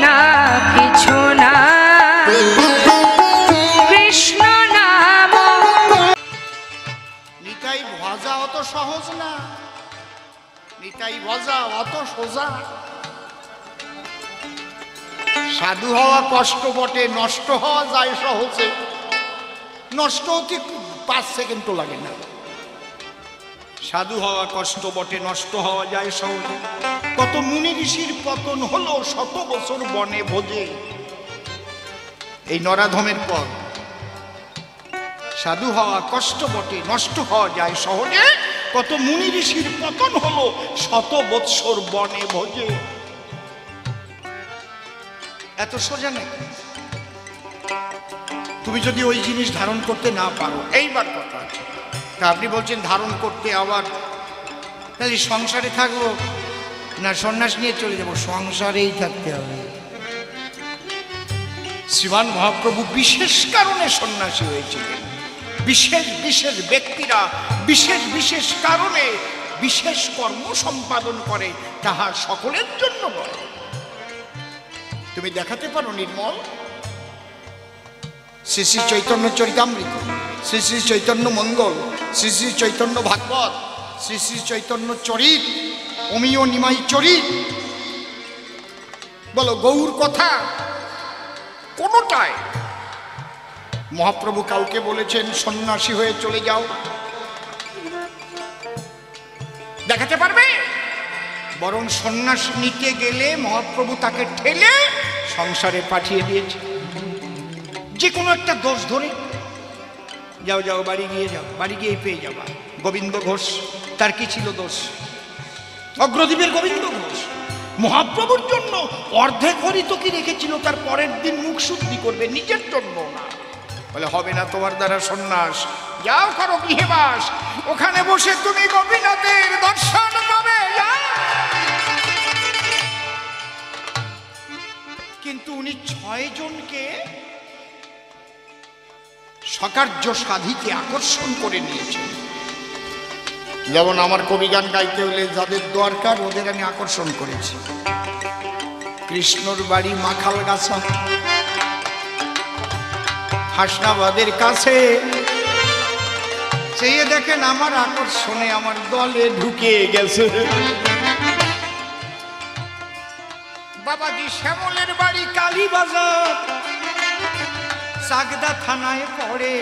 না কিছু না, কৃষ্ণ নাম। নিতাই ভজা অত সহজ না, নিতাই ভজা অত সোজা। সাধু হওয়া কষ্ট বটে, নষ্ট হওয়া যায় সহজে। নষ্ট হতে 5 সেকেন্ড লাগে না। সাধু হওয়া কষ্ট বটে, নষ্ট হওয়া যায় সহজে। কত মুনি ঋষির পতন হলো 100 বছর বনে ভোজে। এই নরাধমের পর সাধু হওয়া কষ্ট বটে, নষ্ট হওয়া যায় সহজে। কত মুনি ঋষির পতন হলো 100 বৎসর বনে ভোজে। এত সোজা নাকি? তুমি যদি ওই জিনিস ধারণ করতে না পারো, এইবার কথা আছে। তা আপনি বলছেন ধারণ করতে, আবার তাহলে সংসারে থাকবো না সন্ন্যাস নিয়ে চলে যাবো? সংসারেই থাকতে হবে। শ্রীমান মহাপ্রভু বিশেষ কারণে সন্ন্যাসী হয়েছিলেন। বিশেষ বিশেষ ব্যক্তিরা বিশেষ বিশেষ কারণে বিশেষ কর্ম সম্পাদন করে, তাহা সকলের জন্য নয়। তুমি দেখাতে পারো নির্মল? শ্রী শ্রী চৈতন্য চরিতামৃত, শ্রী শ্রী চৈতন্য মঙ্গল, শ্রী শ্রী চৈতন্য ভাগবত, শ্রী শ্রী চৈতন্য চরিত, অমিয় নিমাই চরিত, বলো গৌর কথা, কোনটায় মহাপ্রভু কাউকে বলেছেন সন্ন্যাসী হয়ে চলে যাও? দেখাতে পারবে? বরং সন্ন্যাস নিতে গেলে মহাপ্রভু তাকে ঠেলে সংসারে পাঠিয়ে দিয়েছে। যে কোনো একটা দোষ ধরে যাও, যাও বাড়ি গিয়ে যাও, বাড়ি গিয়ে পেয়ে যাবা। গোবিন্দ ঘোষ, তার কি ছিল দোষ? অগ্রদ্বীপের গোবিন্দ ঘোষ মহাপ্রভুর জন্য অর্ধেক হরিতকি রেখেছিল, তার পরের দিন মুখ শুদ্ধি করবে, নিজের জন্য না। বলে হবে না তোমার দ্বারা সন্ন্যাস, যাও করো গৃহবাস, ওখানে বসে তুমি গোপীনাথের দর্শন পাবে। কিন্তু উনি 6 জনকে সকার্য সাধিতে আকর্ষণ করে নিয়েছেন। যেমন আমার কবিগান গাইতে হলে যাদের দরকার ওদের আমি আকর্ষণ করেছি। কৃষ্ণর বাড়ি মাখালগাছা, হাসনাবাদের কাছে। চেয়ে দেখেন আমার আকর্ষণে আমার দলে ঢুকে গেছে। বাবাজি শ্যামলের বাড়ি কালীবাজার, চাকদা থানায় পড়ে।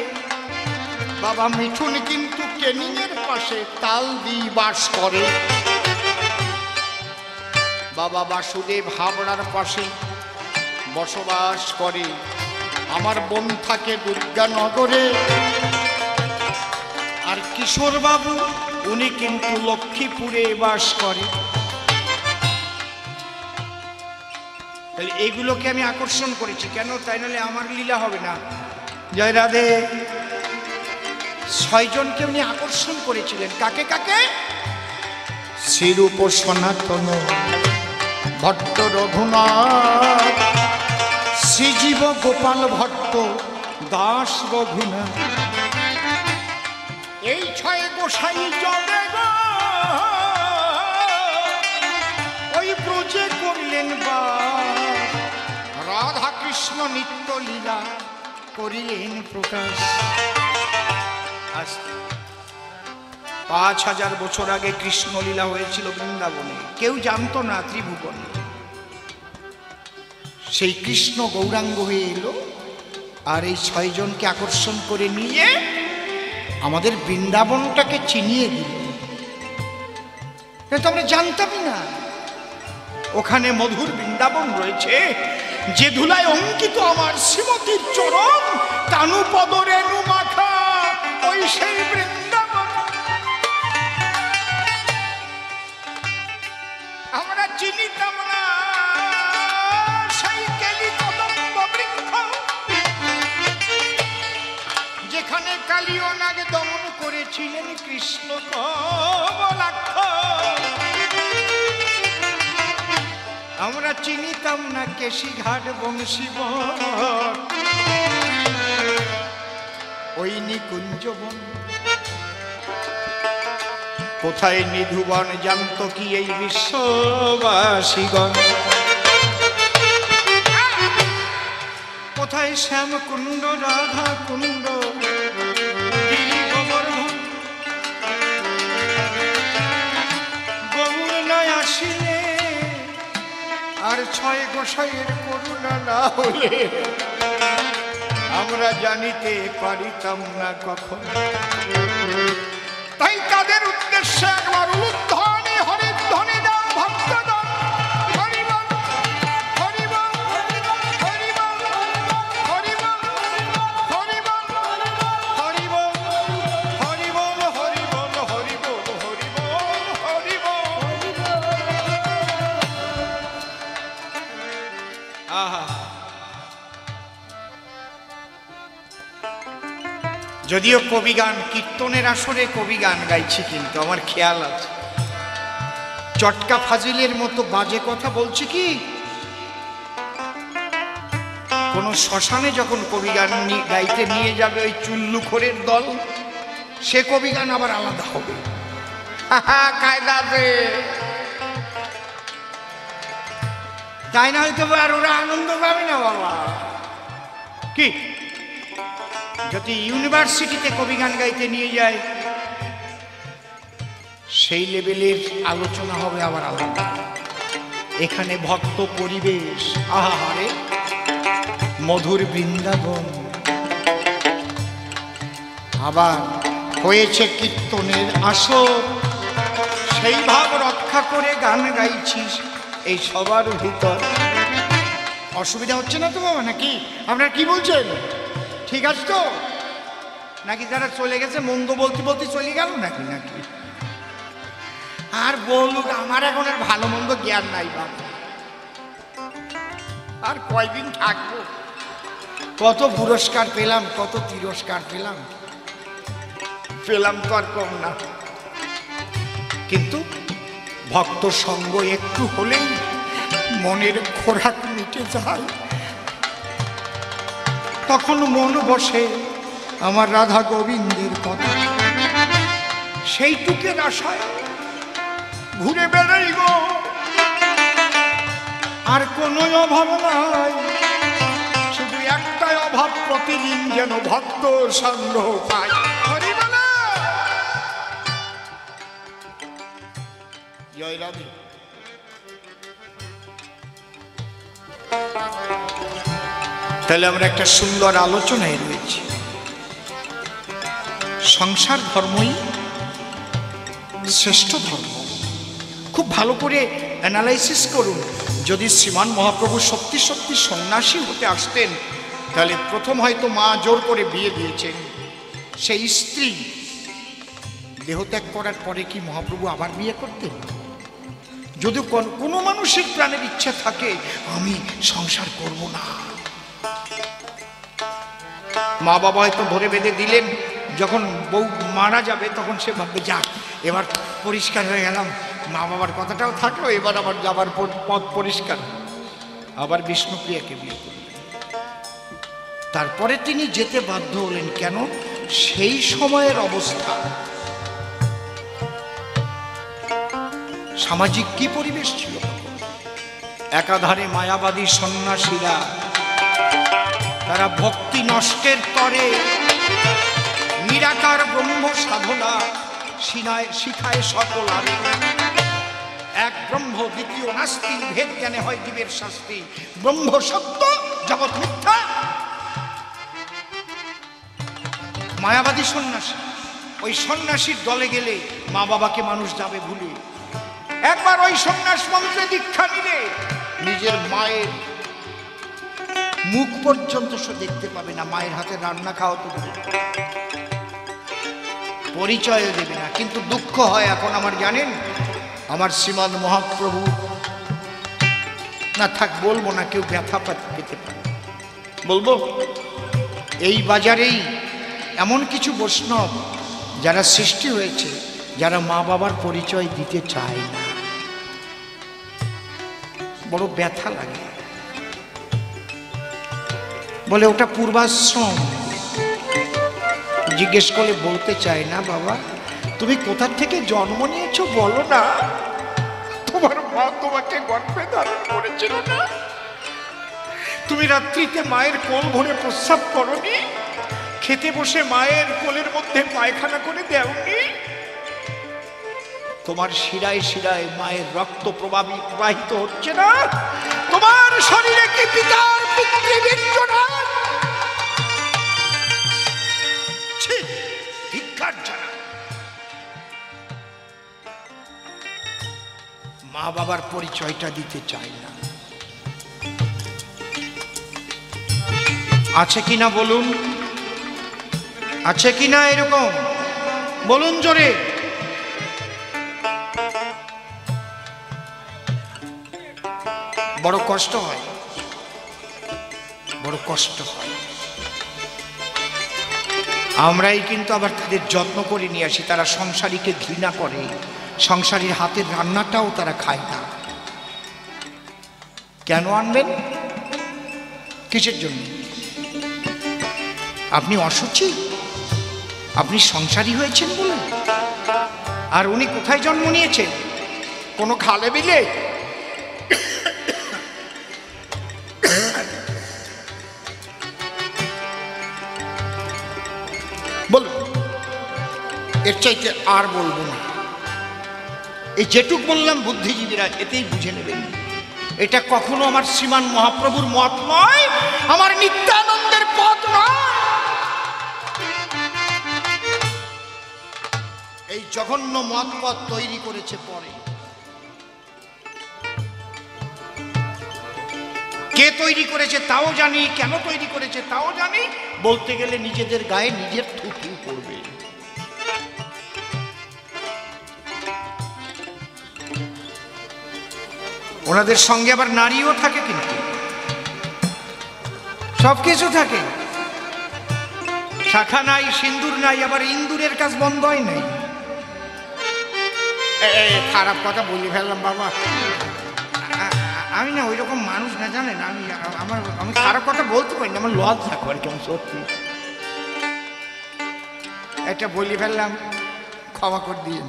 বাবা মিঠুন কিন্তু কেনিংয়ের পাশে তালদি বাস করে। বাবা বাসুদেব হাবড়ার পাশে বসবাস করে। আমার বোন থাকে দুর্গানগরে। আর কিশোর বাবু উনি কিন্তু লক্ষ্মীপুরে বাস করে। তাহলে এইগুলোকে আমি আকর্ষণ করেছি কেন? তাই নাহলে আমার লীলা হবে না। জয় রাধে। 6 জনকে উনি আকর্ষণ করেছিলেন। কাকে কাকে? শ্রীরূপ সনাতন ভট্ট রঘুনাথ, শ্রীজীব গোপাল ভট্ট দাস রঘুনাথ। এই 6 গোসাই জবে গো ওই ব্রজে করলেন বাস। রাধা কৃষ্ণ নিত্য লীলা করিলেন প্রকাশ। আজ 5000 বছর আগে কৃষ্ণ লীলা হয়েছিল বৃন্দাবনে, কেউ জানতো না ত্রিভুবনে। সেই কৃষ্ণ গৌরাঙ্গ হয়ে এলো আর এই 6 জনকে আকর্ষণ করে নিয়ে আমাদের বৃন্দাবনটাকে চিনিয়ে দিল। এটা তো আমরা জানতামই না। ওখানে মধুর বৃন্দাবন রয়েছে, যে ধুলায় অঙ্কিত আমার শ্রীমতীর চরণ, তানু পদরেণু মাখা ওই সেই বৃন্দাবন। আমরা চিনিতাম না সেই কেলি কদম্ব বৃক্ষ, যেখানে কালীয় নাগ দমন করেছিলেন কৃষ্ণ কমলাক্ষ। আমরা চিনিতাম না কেশিঘাট বংশীবন, ওই নিকুঞ্জবন। কোথায় নিধুবন জানত কি এই বিশ্ববাসীগণ? শ্যাম কুণ্ড রাধা কুণ্ড গিরি গোবর্ধন গৌর নয় আসিলে আর ছয় গোসাইয়ের করুণা না হলে আমরা জানিতে পারিতাম না কখন। তাই তাদের উদ্দেশ্যে একবার উলুধ্বনি হরিধ্বনি দাও ভক্তগণ। হরিবল হরিবল হরিবল হরিবল হরিবল হরিবল হরিবল হরিবল হরিবল হরিবল হরিবল। আহা, যদিও কবিগান কীর্তনের আসরে কবিগান গাইছি, কিন্তু আমার খেয়াল আছে চটকা ফাজিলের মতো বাজে কথা বলছি কি, কোন শ্মশানে যখন কবিগান গাইতে নিয়ে যাবে ওই চুল্লুখোরের দল, সে কবিগান আবার আলাদা হবে। কায়দা আছে, তাই না? হয়তো আর ওরা আনন্দ পাবে না বাবা। কি যদি ইউনিভার্সিটিতে কবিগান গাইতে নিয়ে যায়, সেই লেভেলের আলোচনা হবে আবার আলাদা। এখানে ভক্ত পরিবেশ, আহারে মধুর বৃন্দাবন। আবার হয়েছে কীর্তনের আসর, সেই ভাব রক্ষা করে গান গাইছিস এই সবার ভিতর। অসুবিধা হচ্ছে না তো বাবা? নাকি আপনারা কি বলছেন? ঠিক আছে তো? নাকি যারা চলে গেছে মন্দ বলতে বলতে চলে গেল নাকি? নাকি আর বলুক, আমার এখন আর ভালো মন্দ জ্ঞান নাই বাবা। আর কয়দিন থাকবো? কত পুরস্কার পেলাম, কত তিরস্কার পেলাম, পেলাম তো আর কম না। কিন্তু ভক্ত সঙ্গ একটু হলেই মনের খোরাক মিটে যায়। তখন মন বসে আমার রাধা গোবিন্দের কথা, সেইটুকের আশায় ঘুরে বেড়াই গো। আর কোনো অভাব নাই, শুধু একটাই অভাব, প্রতিদিন যেন ভক্ত সঙ্গ পাই। হরিবলা জয় রাধে। তাহলে আমরা একটা সুন্দর আলোচনায় রয়েছি। সংসার ধর্মই শ্রেষ্ঠ ধর্ম। খুব ভালো করে অ্যানালাইসিস করুন। যদি শ্রীমান মহাপ্রভু সত্যি সত্যি সন্ন্যাসী হতে আসতেন, তাহলে প্রথম হয়তো মা জোর করে বিয়ে দিয়েছেন। সেই স্ত্রী দেহত্যাগ করার পরে কি মহাপ্রভু আবার বিয়ে করতেন? যদি কোনো মানুষের প্রাণের ইচ্ছা থাকে আমি সংসার করব না, মা বাবা হয়তো ধরে বেঁধে দিলেন, যখন বউ মারা যাবে তখন সে ভাববে যাক এবার পরিষ্কার হয়ে গেলাম, মা বাবার কথাটাও থাকলো, এবার আবার যাবার পথ পরিষ্কার। আবার বিষ্ণুপ্রিয়াকে বিয়ে করলেন। তারপরে তিনি যেতে বাধ্য হলেন। কেন? সেই সময়ের অবস্থা, সামাজিক কি পরিবেশ ছিল। একাধারে মায়াবাদী সন্ন্যাসীরা, তারা ভক্তি নষ্টের তরে নিরাকার ব্রহ্ম সাধনা শিখায় সকল আরে। এক ব্রহ্ম, দ্বিতীয় নাস্তি, ভেদ জ্ঞানে হয় জীবের শাস্তি। ব্রহ্ম সত্য, জগৎ মিথ্যা। মায়াবাদী সন্ন্যাসী, ওই সন্ন্যাসীর দলে গেলে মা বাবাকে মানুষ যাবে ভুলে। একবার ওই সন্ন্যাস মন্ত্রে দীক্ষা নিলে নিজের মায়ের মুখ পর্যন্ত সে দেখতে পাবে না, মায়ের হাতে রান্না খাওয়া তো পরিচয় দেবে না। কিন্তু দুঃখ হয় এখন আমার, জানেন, আমার শ্রীমান মহাপ্রভু না থাক বলবো না, কেউ ব্যথা পেতে পারে, বলবো এই বাজারেই এমন কিছু বৈষ্ণব যারা সৃষ্টি হয়েছে, যারা মা বাবার পরিচয় দিতে চায় না। বড় ব্যথা লাগে। বলে ওটা পূর্বাশ্রম। জিজ্ঞেস করলে বলতে চায় না, বাবা তুমি কোথা থেকে জন্ম নিয়েছো বলো না, তোমার মা তোমাকে গর্ভে ধারণ করেছিল না, তুমি রাত্রিতে মায়ের কোল ভরে প্রস্রাব করনি, খেতে বসে মায়ের কোলের মধ্যে পায়খানা করে দেওনি, তোমার শিরায় শিরায় মায়ের রক্ত প্রবাহিত হচ্ছে না, তোমার শরীরে কি পিতার পিতৃবীর্য না? ধিক্কার জানাই। মা বাবার পরিচয়টা দিতে চাই না। আছে কিনা বলুন, আছে কিনা এরকম বলুন জোরে। বড় কষ্ট হয়, বড় কষ্ট হয়। আমরাই কিন্তু আবার তাদের যত্ন করে নিয়ে আসি। তারা সংসারীকে ঘৃণা করে, সংসারীর হাতের রান্নাটাও তারা খায় না। কেন আনবেন? কিসের জন্য? আপনি অসুচি, আপনি সংসারী হয়েছেন বলে? আর উনি কোথায় জন্ম নিয়েছেন? কোনো খালে বিলে? বলুন, এর চাইতে আর বলবো না। এই যেটুক বললাম বুদ্ধিজীবীরা এতেই বুঝে নেবেন। এটা কখনো আমার শ্রীমান মহাপ্রভুর মত নয়, আমার নিত্যানন্দের পথ নয়। এই জঘন্য মত পথ তৈরি করেছে পরে। কে তৈরি করেছে তাও জানি, কেন তৈরি করেছে তাও জানি। বলতে গেলে নিজেদের গায়ে নিজের থুতু পড়বে। ওনাদের সঙ্গে আবার নারীও থাকে, কিন্তু সবকিছু থাকে। শাখা নাই, সিন্দুর নাই, আবার ইন্দুরের কাজ বন্ধ হয় নাই। খারাপ কথা বলি ফেললাম বাবা, আমি না ওই রকম মানুষ না, জানেন। আমি খারাপ কথা বলতে পারি না, আমার লজ্জা করে কেমন, সত্যি। এটা বলি ফেললাম, ক্ষমা করে দিয়ে।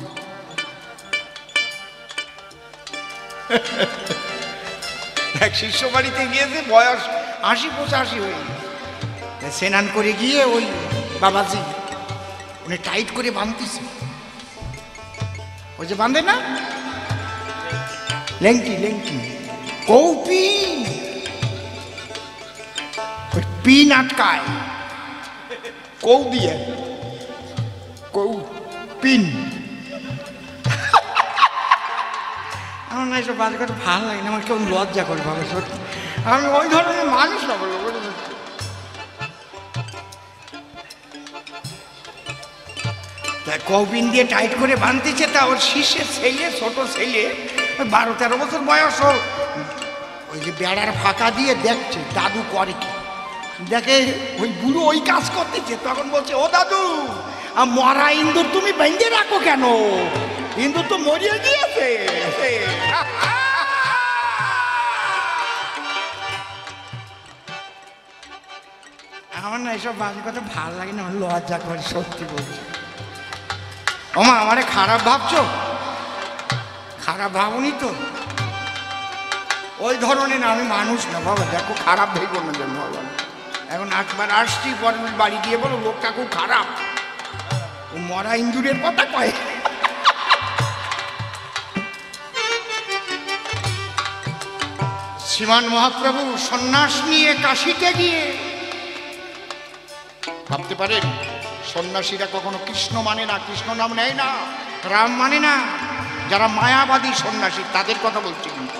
এক শিষ্য বাড়িতে গিয়েছে, বয়স ৮০-৮৫ হয়ে গেছে। স্নান করে গিয়ে ওই বাবাজি উনি টাইট করে বাঁধতেছে। ওই যে বাঁধে না লেংটি, লেংটি কৌপিন, ওই পিন আটকায় কৌ দিয়ে, কৌ পিন। আমার না এসব বাজে কথা ভালো লাগে না, আমার কেমন লজ্জা করে ভাবে, সত্যি। আমি ওই ধরনের মানুষ না, বলবো। কৌপিন দিয়ে টাইট করে বাঁধতেছে। তা ওর শিষ্যের ছেলে, ছোট ছেলে, 12-13 বছর বয়স, ওই যে বেড়ার ফাঁকা দিয়ে দেখছে দাদু করে কি। দেখে ওই বুড়ো ওই কাজ করতেছে, তখন বলছে, ও দাদু, মরা ইন্দুর তুমি বেঁধে রাখো কেন? ইন্দুর তো মরিয়ে গিয়েছে। আমার না এসব বাজে কথা ভালো লাগে না, আমার লজ্জা করে, সত্যি বলছি। ওমা, আমারে খারাপ ভাবছো? খারাপ ভাবনি তো? ওই ধরনের না, আমি মানুষ না বাবা। দেখো, খারাপ ভেবো না যেন বাবা। এখন একবার আসছি, পর বাড়ি গিয়ে বলো লোকটা খুব খারাপ, ও মরা ইন্দুরের কথা কয়। শ্রীমান মহাপ্রভু সন্ন্যাস নিয়ে কাশীতে গিয়ে, ভাবতে পারেন সন্ন্যাসীরা কখনো কৃষ্ণ মানে না, কৃষ্ণ নাম নেয় না, রাম মানে না। যারা মায়াবাদী সন্ন্যাসী তাদের কথা বলছি, কিন্তু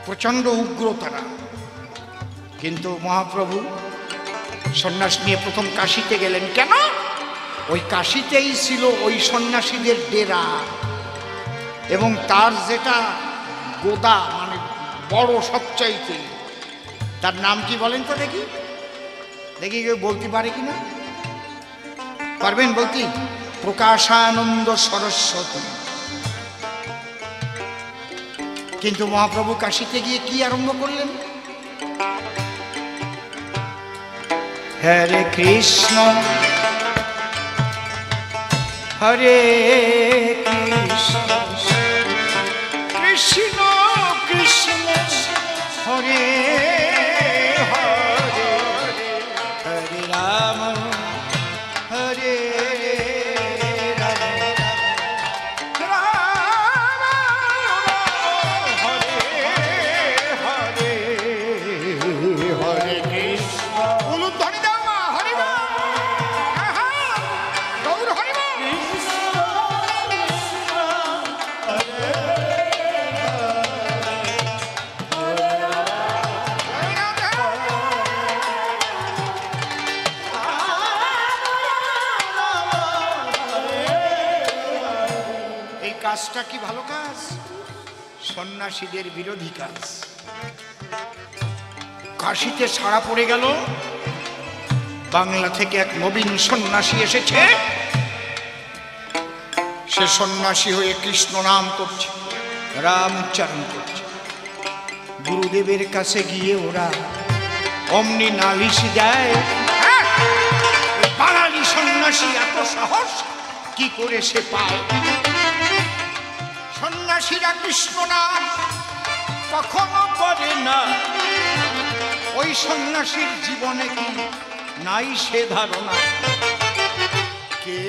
প্রচন্ড উগ্র তারা। কিন্তু মহাপ্রভু সন্ন্যাস নিয়ে প্রথম কাশীতে গেলেন কেন? ওই কাশীতেই ছিল ওই সন্ন্যাসীদের ডেরা, এবং তার যেটা গোদা, মানে বড় সবচাইতে, তার নাম কি বলেন তো দেখি? দেখি কেউ বলতে পারে কিনা? পারবেন বলতে? প্রকাশানন্দ সরস্বতী। কিন্তু মহাপ্রভু কাশীতে গিয়ে কি আরম্ভ করলেন? হরে কৃষ্ণ হরে কৃষ্ণ কৃষ্ণ কৃষ্ণ হরে কাজটা কি ভালো কাজ? সন্ন্যাসীদের বিরোধী কাজ। কাশীতে ছাড়া পড়ে গেল, বাংলা থেকে এক নবীন সন্ন্যাসী এসেছে। সে সন্ন্যাসী হয়ে কৃষ্ণ নাম করছে, রাম উচ্চারণ করছে। গুরুদেবের কাছে গিয়ে ওরা অমনি নালিশ দেয়, বাঙালি সন্ন্যাসী এত সাহস কি করে সে পায়? সন্ন্যাসীরা কৃষ্ণ নাম কখনো করে না। ওই সন্ন্যাসীর জীবনে কি নাই সে ধারণা? কে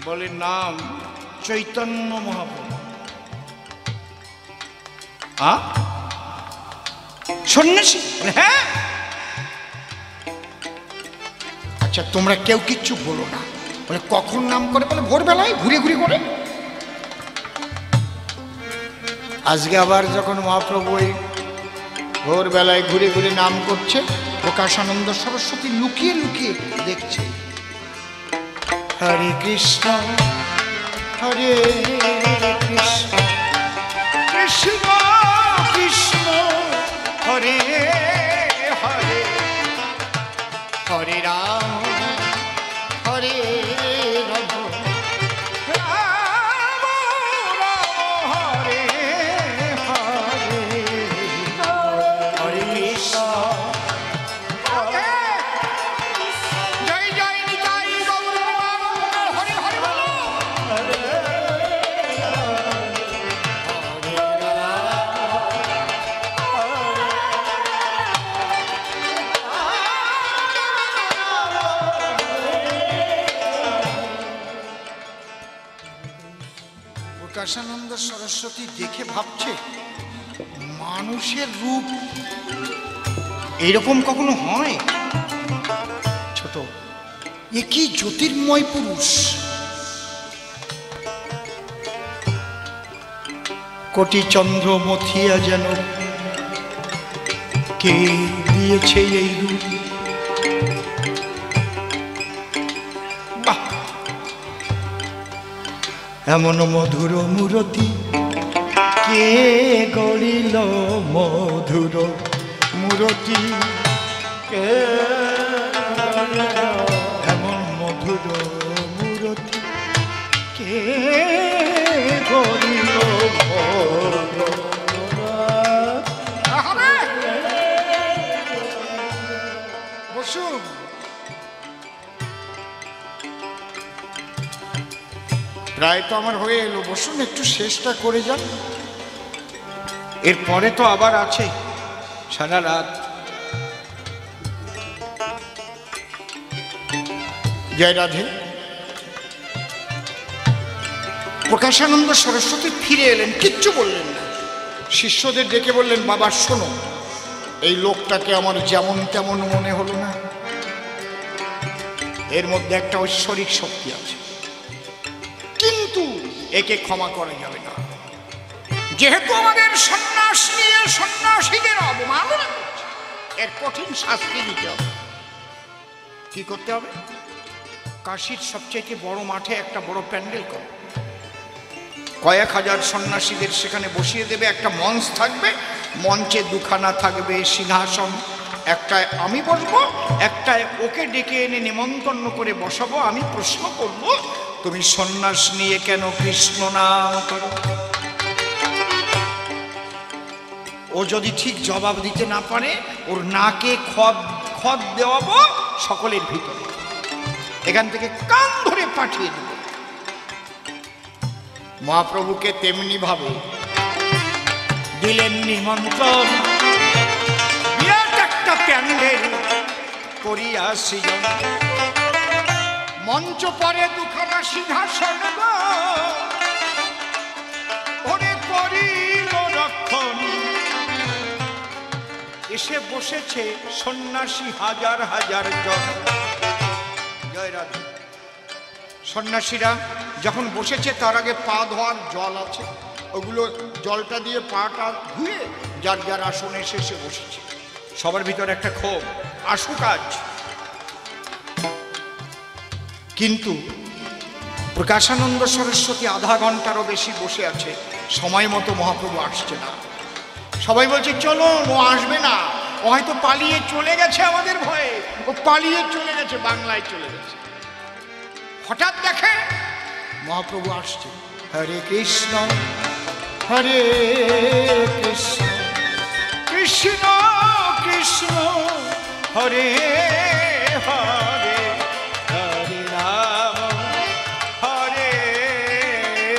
বলে? নাম চৈতন্য মহাপ্রভু। সন্ন্যাসী? হ্যাঁ। আচ্ছা, তোমরা কেউ কিচ্ছু বলো না। বলে কখন নাম করে? বলে ভোরবেলায় ঘুরে ঘুরে করে। আজকে আবার যখন মহাপ্রভু ভোরবেলায় ঘুরে ঘুরে নাম করছে, প্রকাশানন্দ সরস্বতী লুকিয়ে লুকিয়ে দেখছে। হরে কৃষ্ণ হরে কৃষ্ণ কৃষ্ণ কৃষ্ণ হরে হরে, হরে রাম হরে রাম, রাম রাম হরে হরে, হরে কৃষ্ণ। জয় জয় নিতাই গৌর হরে হরে বলো। প্রকাশানন্দ সরস্বতী দেখে ভাবছে, মানুষের রূপ এইরকম কখনো হয়? ছোট, এ কি জ্যোতির্ময় পুরুষ! কোটি চন্দ্র মথিয়া যেন কে দিয়েছে এই রূপ। এমন মধুর মূরতি কে গড়িল? মধুর মূরতি কে গড়িল? এমন মধুর মূরতি কে গড়িল? বসুন। প্রায় তো আমার হয়ে এলো, বসুন একটু শেষটা করে যান। এরপরে তো আবার আছে সারা রাত। জয় রাধে। প্রকাশানন্দ সরস্বতী ফিরে এলেন, কিচ্ছু বললেন না। শিষ্যদের ডেকে বললেন, বাবা শোনো, এই লোকটাকে আমার যেমন তেমন মনে হলো না, এর মধ্যে একটা ঐশ্বরিক শক্তি আছে, কিন্তু একে ক্ষমা করা যাবে না। যেহেতু আমাদের সন্ন্যাস নিয়ে সন্ন্যাসীদের অবমাননা করছে, এর কঠিন শাস্তি দিতে হবে। কি করতে হবে? কাশীর সবচেয়ে বড় মাঠে একটা বড় প্যান্ডেল করে কয়েক হাজার সন্ন্যাসীদের সেখানে বসিয়ে দেবে। একটা মঞ্চ থাকবে, মঞ্চে দুখানা থাকবে সিংহাসন, একটায় আমি বসবো, একটায় ওকে ডেকে এনে নিমন্ত্রণ করে বসাবো। আমি প্রশ্ন করব, তুমি সন্ন্যাস নিয়ে কেন কৃষ্ণ নাম করো? ও যদি ঠিক জবাব দিতে না পারে, ওর নাকে খদ দেওয়াবো সকলের ভিতরে, এখান থেকে কান ধরে পাঠিয়ে দেব। মহাপ্রভুকে তেমনি ভাবে দিলেন নিমন্ত্রণ, বিরাট একটা প্যান্ডেল করিয়া সৃজন, মঞ্চ পরে দুখানা সিংহাসন, ওরে করিল রক্ষণ। এসে বসেছে সন্ন্যাসী হাজার হাজার জন। জয় রাধে। সন্ন্যাসীরা যখন বসেছে তার আগে পা ধোয়ার জল আছে, ওগুলো জলটা দিয়ে পাটা ধুয়ে যার যার আসনে এসে বসেছে। সবার ভিতরে একটা ক্ষোভ, আসুক আজ। কিন্তু প্রকাশানন্দ সরস্বতী আধা ঘন্টারও বেশি বসে আছে, সময় মতো মহাপ্রভু আসছে না। সবাই বলছে চলো, ও আসবে না, ও হয়তো পালিয়ে চলে গেছে আমাদের ভয়ে, ও পালিয়ে চলে গেছে, বাংলায় চলে গেছে। হঠাৎ দেখে মহাপ্রভু আসছে। হরে কৃষ্ণ হরে কৃষ্ণ কৃষ্ণ কৃষ্ণ হরে হরে, হরে রাম হরে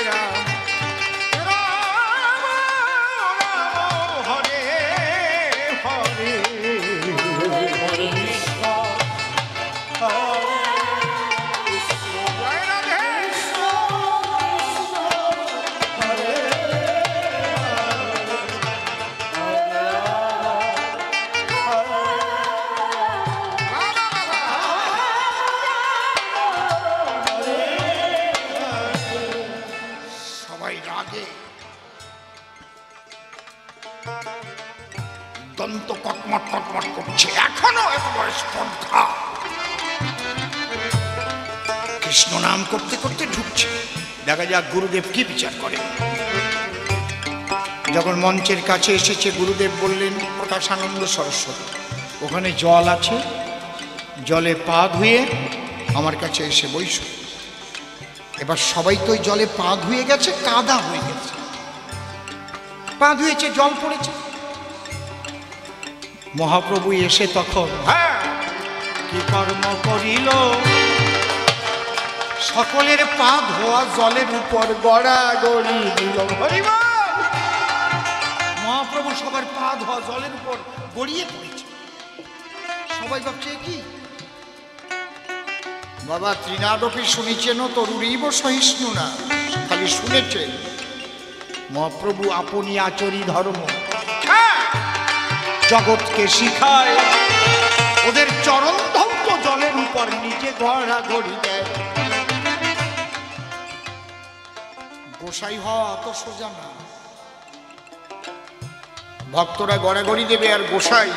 রাম, রাম রাম হরে হরে, হরে কৃষ্ণ হরে কৃষ্ণ, জয় রাধে কৃষ্ণ হরে দন্ত কটমট কটমট করছে, এখনো একেবারে স্পর্ধা। কৃষ্ণ নাম করতে করতে ঢুকছে, দেখা যাক গুরুদেব কি বিচার করেন। যখন মঞ্চের কাছে এসেছে, গুরুদেব বললেন প্রকাশানন্দ সরস্বতী, ওখানে জল আছে, জলে পা ধুয়ে আমার কাছে এসে বইসো। এবার সবাই তো ওই জলে পা ধুয়ে গেছে, কাদা হয়ে গেছে, পা ধুয়েছে, জল পড়েছে। মহাপ্রভু এসে তখন কি কর্ম করিল, সকলের পা ধোয়া জলের উপর গড়াগড়ি দিল। মহাপ্রভু সবার পা ধোয়া জলের উপর গড়িয়ে পড়েছে। সবাই ভাবছে কি বাবা, তৃণাদপি শুনেছেন তরুরীব সহিষ্ণু না, খালি শুনেছেন। মহাপ্রভু আপনি আচরি ধর্ম, জগৎকে শিখায়, ওদের চরণ ধৌত জলের উপর নিজে গড়াগড়ি দেয়। গোসাই হওয়া অত সোজা না, ভক্তরা গড়াগড়ি দেবে আর গোসাই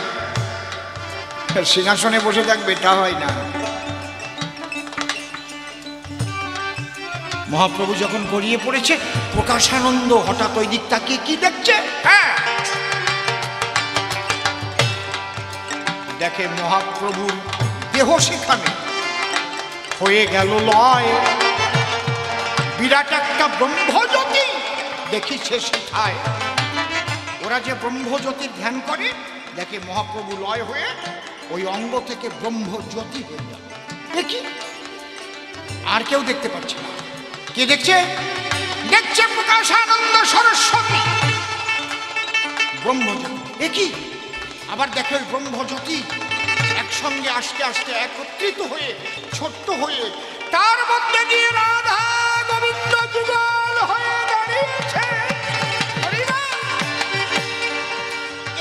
সিংহাসনে বসে থাকবে, তা হয় না। মহাপ্রভু যখন গড়িয়ে পড়েছে, প্রকাশানন্দ হঠাৎ ওই দিক তাকিয়ে কি দেখছে, দেখে মহাপ্রভুর দেহ সেখানে হয়ে গেল লয়, বিরাট একটা ব্রহ্মজ্যোতি দেখিছে সেথায়। ওরা যে ব্রহ্মজ্যোতির ধ্যান করে, দেখে মহাপ্রভু লয় হয়ে ওই অঙ্গ থেকে ব্রহ্মজ্যোতি হয়ে গেল। দেখি আর কেউ দেখতে পাচ্ছে না। কে দেখছে? দেখছে প্রকাশানন্দ সরস্বতী ব্রহ্মজ্যোতি। একই আবার দেখে ওই ব্রহ্মজ্যোতি একসঙ্গে আস্তে আস্তে একত্রিত হয়ে, ছোট্ট হয়ে, তার মধ্যে দিয়ে রাধা গোবিন্দ যুগল হয়ে দাঁড়িয়েছে।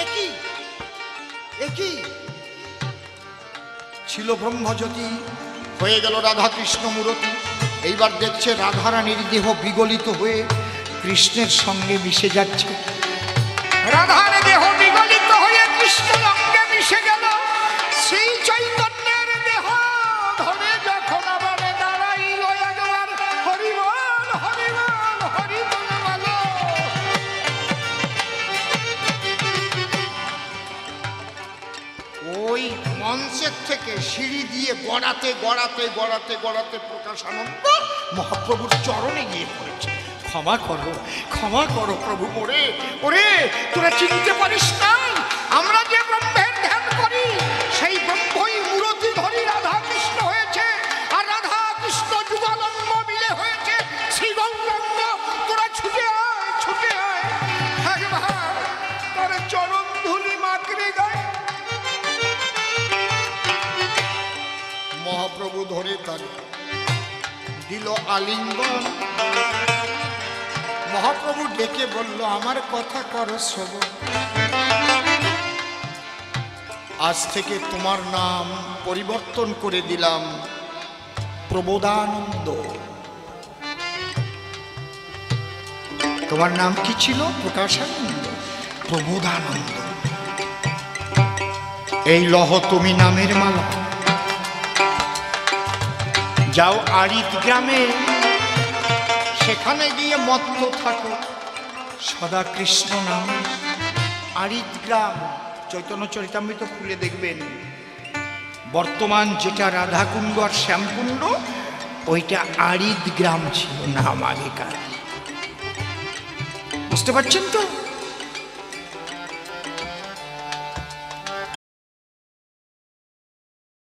একই একই ছিল ব্রহ্মজ্যোতি, হয়ে গেল রাধা কৃষ্ণ মূরতি। এইবার দেখছে রাধারানীর দেহ বিগলিত হয়ে কৃষ্ণের সঙ্গে মিশে যাচ্ছে। রাধার দেহ বিগলিত হয়ে কৃষ্ণের সঙ্গে মিশে গেল। সেই চৈতন্যের দেহ ধরে যখন আবার দাঁড়াইল একবার, হরিবল হরিবল হরিবল বলো। ওই মঞ্চের থেকে সিঁড়ি দিয়ে গড়াতে গড়াতে গড়াতে গড়াতে প্রকাশানন্দ মহাপ্রভুর চরণে গিয়ে পড়েছে। ক্ষমা করো, ক্ষমা করো প্রভু। ওরে ওরে, তোরা চিনতে পারিস না, আমরা যে ব্রহ্মের ধ্যান করি, সেই ব্রহ্মই মূরতি ধরি রাধা কৃষ্ণ হয়েছে, আর রাধা কৃষ্ণ যুগলঙ্গ মিলে হয়েছে শ্রী গৌরাঙ্গ। তোরা ছুটে আয়, ছুটে আয়, একবার তোর চরণ ধুলি মাকড়ে গায়। মহাপ্রভু ধরে তার দিল আলিঙ্গন। মহাপ্রভু ডেকে বলল, আমার কথা করো শ্রবণ, আজ থেকে তোমার নাম পরিবর্তন করে দিলাম প্রবোধানন্দ। তোমার নাম কি ছিল? প্রকাশানন্দ। প্রবোধানন্দ। এই লহ তুমি নামের মালা, যাও আরিত গ্রামে সেখানে গিয়ে মত্ত থাকো সদা কৃষ্ণ নাম। আরিদ গ্রাম, চৈতন্য চরিতামৃত খুলে দেখবেন, বর্তমান যেটা রাধাকুণ্ড আর শ্যামকুণ্ড, ওইটা আরিদ গ্রাম ছিল নাম আগেকার। বুঝতে পারছেন তো?